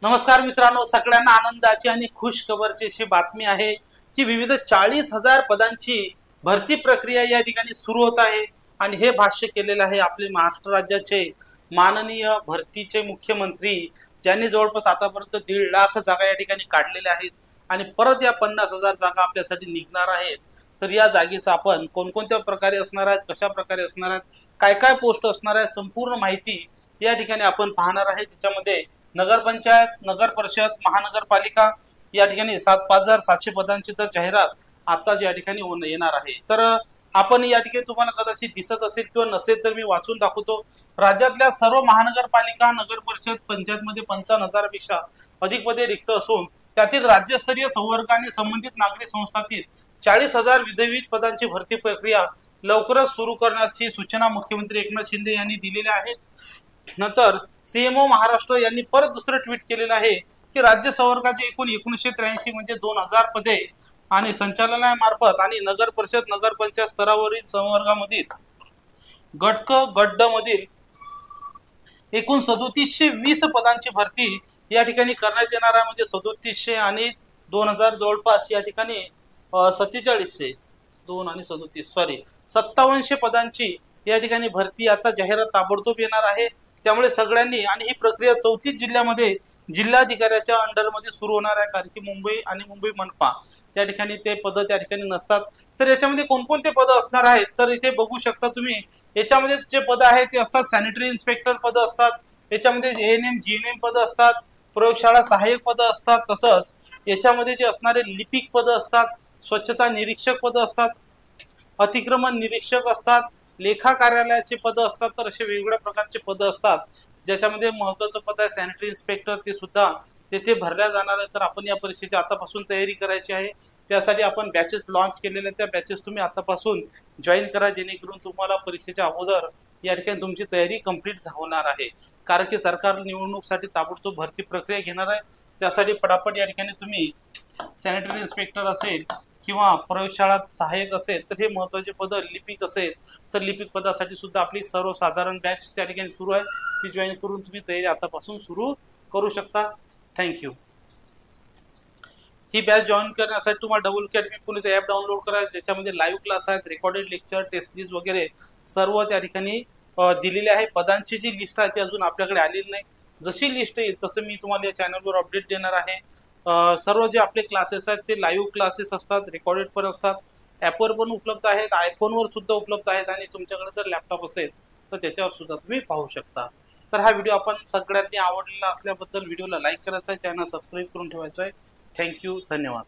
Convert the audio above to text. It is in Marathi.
नमस्कार मित्रांनो, सगळ्यांना आनंदाची आणि खुश खबरची अशी बातमी आहे की विविध 40,000 पदांची भरती प्रक्रिया या ठिकाणी सुरू होत आहे। आणि हे भाष्य केलेलं आहे आपले महाराष्ट्र राज्याचे माननीय भरतीचे मुख्यमंत्री, ज्यांनी जवळपास आतापर्यंत 1.5 लाख जागा या ठिकाणी काढलेल्या आहेत आणि परत या 50,000 जागा आपल्यासाठी निघणार आहेत। तर या जागेचा आपण कोणकोणत्या प्रकारे असणार आहेत, कशा प्रकारे असणार आहेत, काय काय पोस्ट असणार आहे, संपूर्ण माहिती या ठिकाणी आपण पाहणार आहे। ज्याच्यामध्ये नगरपंचायत, नगर परिषद, महानगरपालिका या ठिकाणी 5,700 पदांची तर जाहिरात आताच या ठिकाणी येणार आहे। तर आपण या ठिकाणी तुम्हाला कदाचित दिसत असेल किंवा नसेल तर मी वाचून दाखवतो। राज्यातल्या सर्व महानगरपालिका, नगर परिषद, पंचायतमध्ये 55,000 पेक्षा अधिक पदे रिक्त असून त्यातील राज्यस्तरीय संवर्ग आणि संबंधित नागरी संस्थांतील 40,000 विविध पदांची भरती प्रक्रिया लवकरच सुरू करण्याची सूचना मुख्यमंत्री एकनाथ शिंदे यांनी दिलेल्या आहेत। नंतर सीएमओ महाराष्ट्र यांनी परत दुसरं ट्विट केलेलं आहे की राज्य संवर्गाचे एकूण 1983 म्हणजे 2,000 पदे आणि संचालनालयामार्फत आणि नगर परिषद, नगरपंचायत स्तरावरील संवर्गामधील गट मधील एकूण 3720 पदांची भरती या ठिकाणी करण्यात येणार आहे। म्हणजे 3700 आणि 2000 जवळपास या ठिकाणी 4700 2 आणि 37 5700 पदांची या ठिकाणी भरती आता जाहिरात ताबडतोब येणार आहे। त्यामुळे सगळ्यांनी, आणि ही प्रक्रिया 34 जिल्ह्यामध्ये जिल्हाधिकाऱ्याच्या अंडरमध्ये सुरू होणार आहे, कारण की मुंबई आणि मुंबई मनपा त्या ठिकाणी ते पद त्या ठिकाणी नसतात। तर याच्यामध्ये कोणकोणते पद असणार आहेत तर इथे बघू शकता तुम्ही। याच्यामध्ये जे पद आहेत ते असतात सॅनिटरी इन्स्पेक्टर पद असतात, याच्यामध्ये एएनएम जीएनएम पद असतात, प्रयोगशाळा सहाय्यक पद असतात, तसंच याच्यामध्ये जे असणारे लिपिक पद असतात, स्वच्छता निरीक्षक पद असतात, अतिक्रमण निरीक्षक असतात, लेखा कार्यालयाचे पद असतात। तर असे वेगवेगळ्या प्रकारचे पद असतात, ज्याच्यामध्ये महत्त्वाचं पद आहे सॅनिटरी इन्स्पेक्टर, ते सुद्धा तेथे भरल्या जाणार आहे। तर आपण या परीक्षेची आतापासून तयारी करायची आहे। त्यासाठी आपण बॅचेस लॉन्च केलेले आहेत, त्या बॅचेस तुम्ही आतापासून जॉईन करा, जेणेकरून तुम्हाला परीक्षेच्या अगोदर या ठिकाणी तुमची तयारी कंप्लीट होणार आहे। कारण की सरकार निवडणूकसाठी ताबडतोब भरती प्रक्रिया घेणार आहे। त्यासाठी पटापट या ठिकाणी तुम्ही सॅनिटरी इन्स्पेक्टर असेल किंवा प्रयोगशाळा सहाय्यक असेल तर हे महत्त्वाचे पद, लिपिक असेल तर लिपिक पदासाठी सुद्धा आपली सर्वसाधारण बॅच त्या ठिकाणी सुरू आहे, ती जॉईन करून तुम्ही तयारी आतापासून सुरू करू शकता। थँक्यू। ही बॅच जॉईन करण्यासाठी तुम्हाला डबल अकॅडमी पुणेचं ॲप डाउनलोड करायचं, ज्याच्यामध्ये लाईव्ह क्लास आहेत, रेकॉर्डेड लेक्चर, टेस्ट सिरीज वगैरे सर्व त्या ठिकाणी दिलेले आहे। पदांची जी लिस्ट आहे ती अजून आपल्याकडे आलेली नाही, जशी लिस्ट येईल तसं मी तुम्हाला या चॅनलवर अपडेट देणार आहे। सर्व जे आपले क्लासेस आहेत ते लाईव्ह क्लासेस असतात, रेकॉर्डेड पण असतात, ॲपवर पण उपलब्ध आहेत, आयफोनवर सुद्धा उपलब्ध आहेत, आणि तुमच्याकडे जर लॅपटॉप असेल तर त्याच्यावर सुद्धा तुम्ही पाहू शकता। तर हा व्हिडिओ आपण सगळ्यांनी आवडलेला असल्याबद्दल व्हिडिओला लाईक करायचा आहे, चॅनल सबस्क्राईब करून ठेवायचं आहे। थँक्यू, धन्यवाद।